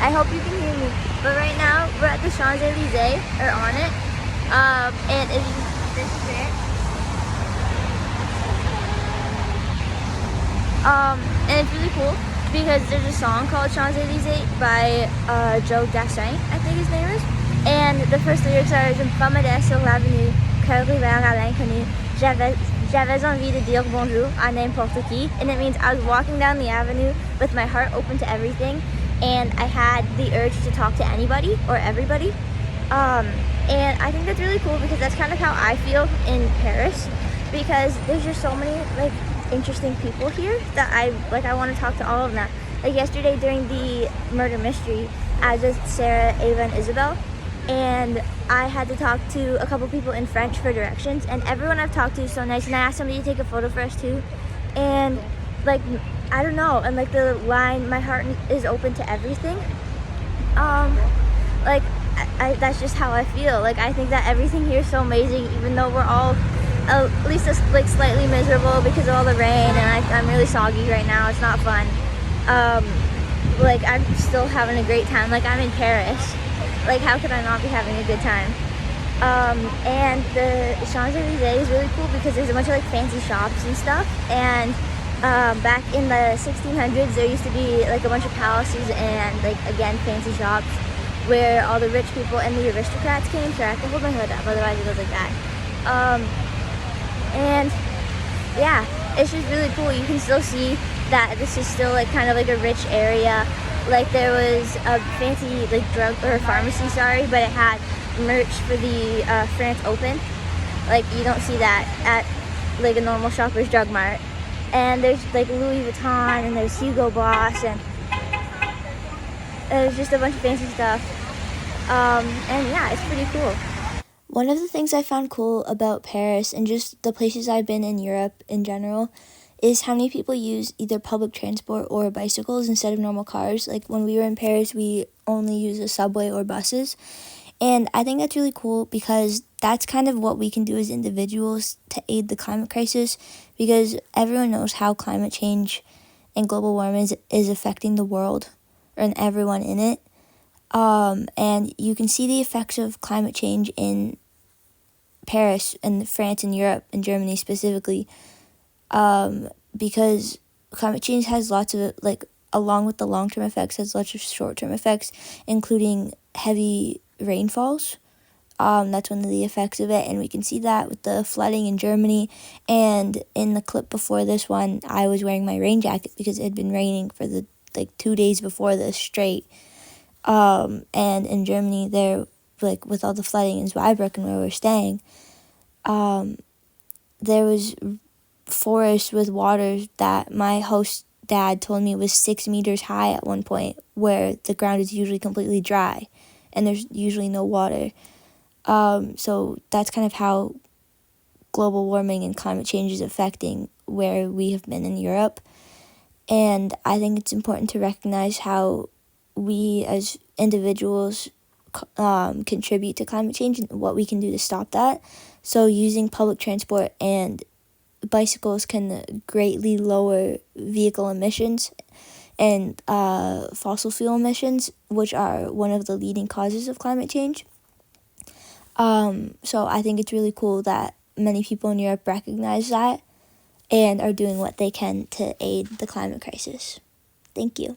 I hope you can hear me. But right now, we're at the Champs-Elysees, or on it. And this is it. And it's really cool because there's a song called Champs-Elysees by Joe Dassin, I think his name is. And the first lyrics are, Je me promenais sur l'avenue, cœur ouvert à l'inconnu. J'avais envie de dire bonjour à n'importe qui. And it means I was walking down the avenue with my heart open to everything. And I had the urge to talk to anybody or everybody. And I think that's really cool because that's kind of how I feel in Paris, because there's just so many like interesting people here that I want to talk to all of them. Like yesterday during the murder mystery, I was with Sarah, Ava, and Isabel, and I had to talk to a couple people in French for directions, and everyone I've talked to is so nice, and I asked somebody to take a photo for us too, and like I don't know, and like the line, my heart is open to everything, like I that's just how I feel. Like I think that everything here is so amazing, even though we're all at least like slightly miserable because of all the rain, and I'm really soggy right now. It's not fun. Like I'm still having a great time. Like I'm in Paris. Like how could I not be having a good time? And the Champs-Elysees is really cool because there's a bunch of like fancy shops and stuff. And back in the 1600s, there used to be like a bunch of palaces and like again fancy shops where all the rich people and the aristocrats came. Sorry, I have to hold my hood up, otherwise it goes like that. And yeah, it's just really cool. You can still see that this is still like kind of like a rich area. Like there was a fancy like drug or pharmacy, but it had merch for the France Open. Like you don't see that at like a normal Shoppers Drug Mart. And there's like Louis Vuitton and there's Hugo Boss and there's just a bunch of fancy stuff. And yeah, it's pretty cool. One of the things I found cool about Paris and just the places I've been in Europe in general is how many people use either public transport or bicycles instead of normal cars. Like when we were in Paris, we only use a subway or buses. And I think that's really cool because that's kind of what we can do as individuals to aid the climate crisis, because everyone knows how climate change and global warming is affecting the world and everyone in it. And you can see the effects of climate change in Paris and France and Europe and Germany specifically, because climate change has lots of, like, along with the long-term effects, has lots of short-term effects, including heavy rainfalls. That's one of the effects of it, and we can see that with the flooding in Germany. And in the clip before this one, I was wearing my rain jacket because it had been raining for the 2 days before this straight. And in Germany, there, like with all the flooding in Zweibrücken where we're staying, there was forest with water that my host dad told me was 6 meters high at one point, where the ground is usually completely dry and there's usually no water. So that's kind of how global warming and climate change is affecting where we have been in Europe. And I think it's important to recognize how we as individuals contribute to climate change and what we can do to stop that. So using public transport and bicycles can greatly lower vehicle emissions and fossil fuel emissions, which are one of the leading causes of climate change. So I think it's really cool that many people in Europe recognize that and are doing what they can to aid the climate crisis. Thank you.